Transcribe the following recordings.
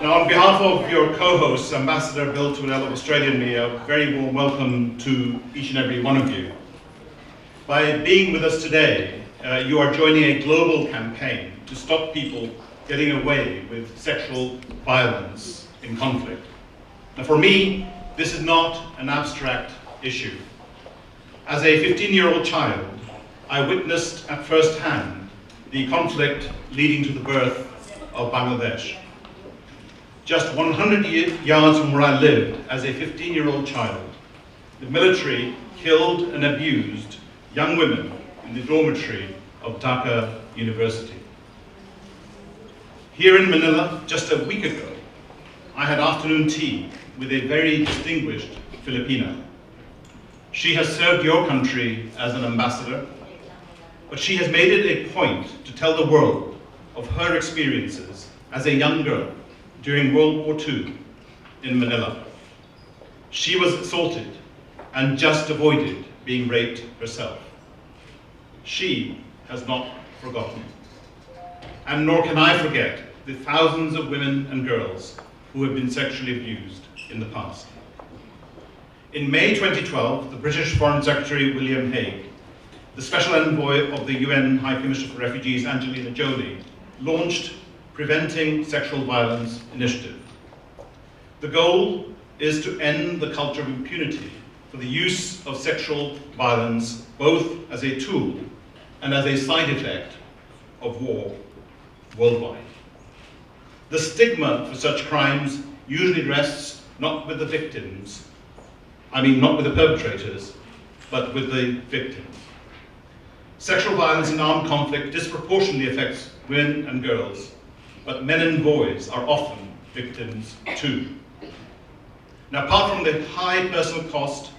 Now, on behalf of your co-hosts, Ambassador Bill Tudell of Australia and me, a very warm welcome to each and every one of you. By being with us today, you are joining a global campaign to stop people getting away with sexual violence in conflict. Now, for me, this is not an abstract issue. As a 15-year-old child, I witnessed at first hand the conflict leading to the birth of Bangladesh. Just 100 yards from where I lived as a 15-year-old child, the military killed and abused young women in the dormitory of Dhaka University. Here in Manila, just a week ago, I had afternoon tea with a very distinguished Filipina. She has served your country as an ambassador, but she has made it a point to tell the world of her experiences as a young girl during World War II in Manila. She was assaulted and just avoided being raped herself. She has not forgotten. And nor can I forget the thousands of women and girls who have been sexually abused in the past. In May 2012, the British Foreign Secretary William Hague, the Special Envoy of the UN High Commissioner for Refugees, Angelina Jolie, launched Preventing Sexual Violence Initiative. The goal is to end the culture of impunity for the use of sexual violence both as a tool and as a side effect of war worldwide. The stigma for such crimes usually rests not with the victims, not with the perpetrators, but with the victims. Sexual violence in armed conflict disproportionately affects women and girls, but men and boys are often victims too. Now, apart from the high personal cost,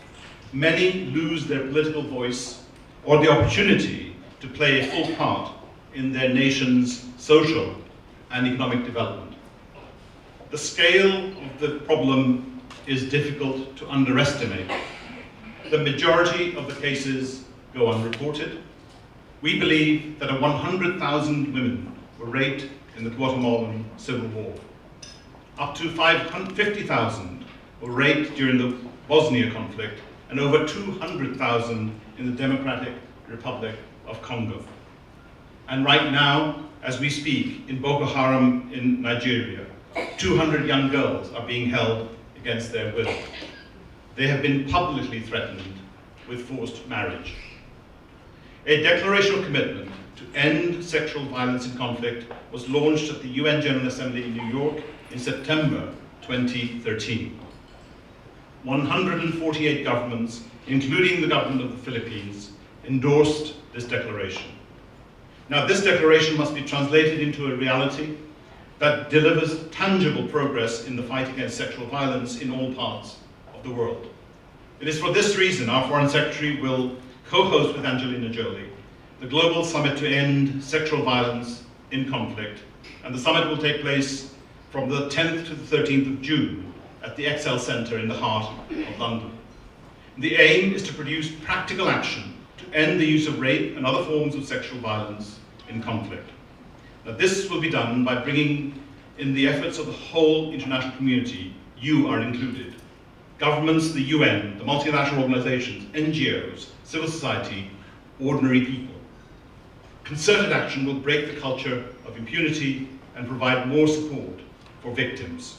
many lose their political voice or the opportunity to play a full part in their nation's social and economic development. The scale of the problem is difficult to underestimate. The majority of the cases go unreported. We believe that 100,000 women were raped in the Guatemalan Civil War. Up to 50,000 were raped during the Bosnia conflict, and over 200,000 in the Democratic Republic of Congo. And right now, as we speak, in Boko Haram in Nigeria, 200 young girls are being held against their will. They have been publicly threatened with forced marriage. A declaration of commitment to end sexual violence in conflict was launched at the UN General Assembly in New York in September 2013. 148 governments, including the government of the Philippines, endorsed this declaration. Now, this declaration must be translated into a reality that delivers tangible progress in the fight against sexual violence in all parts of the world. It is for this reason our Foreign Secretary will co-host with Angelina Jolie the Global Summit to End Sexual Violence in Conflict, and the summit will take place from the 10th to the 13th of June at the Excel Centre in the heart of London. The aim is to produce practical action to end the use of rape and other forms of sexual violence in conflict. Now, this will be done by bringing in the efforts of the whole international community. You are included. Governments, the UN, the multilateral organizations, NGOs, civil society, ordinary people. Concerted action will break the culture of impunity and provide more support for victims,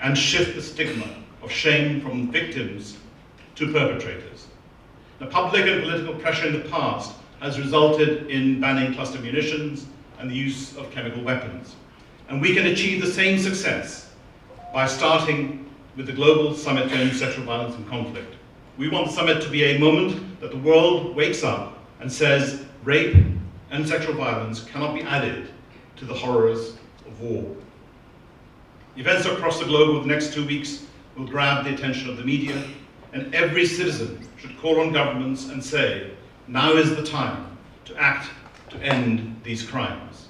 and shift the stigma of shame from victims to perpetrators. The public and political pressure in the past has resulted in banning cluster munitions and the use of chemical weapons. And we can achieve the same success by starting with the Global Summit to End Sexual Violence and Conflict. We want the summit to be a moment that the world wakes up and says rape and sexual violence cannot be added to the horrors of war. Events across the globe over the next 2 weeks will grab the attention of the media, and every citizen should call on governments and say, now is the time to act to end these crimes.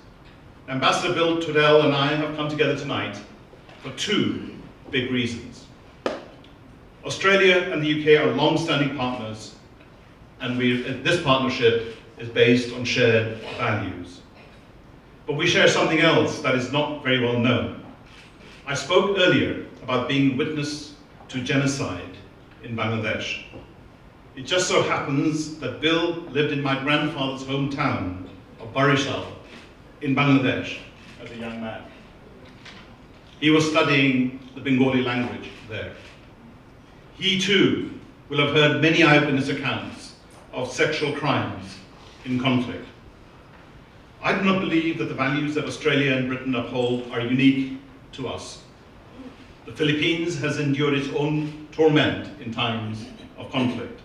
Ambassador Bill Tudell and I have come together tonight for two big reasons. Australia and the UK are long-standing partners, and this partnership is based on shared values. But we share something else that is not very well known. I spoke earlier about being witness to genocide in Bangladesh. It just so happens that Bill lived in my grandfather's hometown of Barishal in Bangladesh as a young man. He was studying the Bengali language there. He too will have heard many eyewitness accounts of sexual crimes in conflict. I do not believe that the values that Australia and Britain uphold are unique to us. The Philippines has endured its own torment in times of conflict.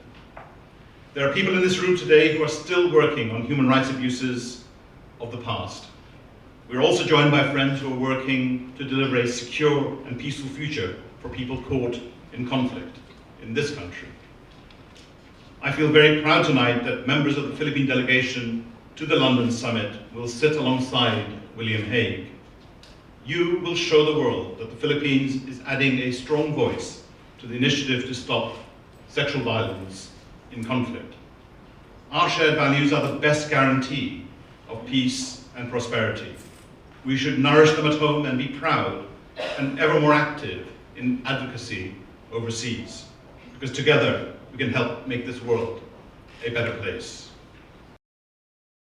There are people in this room today who are still working on human rights abuses of the past. We are also joined by friends who are working to deliver a secure and peaceful future for people caught in conflict in this country. I feel very proud tonight that members of the Philippine delegation to the London summit will sit alongside William Hague. You will show the world that the Philippines is adding a strong voice to the initiative to stop sexual violence in conflict. Our shared values are the best guarantee of peace and prosperity. We should nourish them at home and be proud and ever more active in advocacy overseas, because together we can help make this world a better place.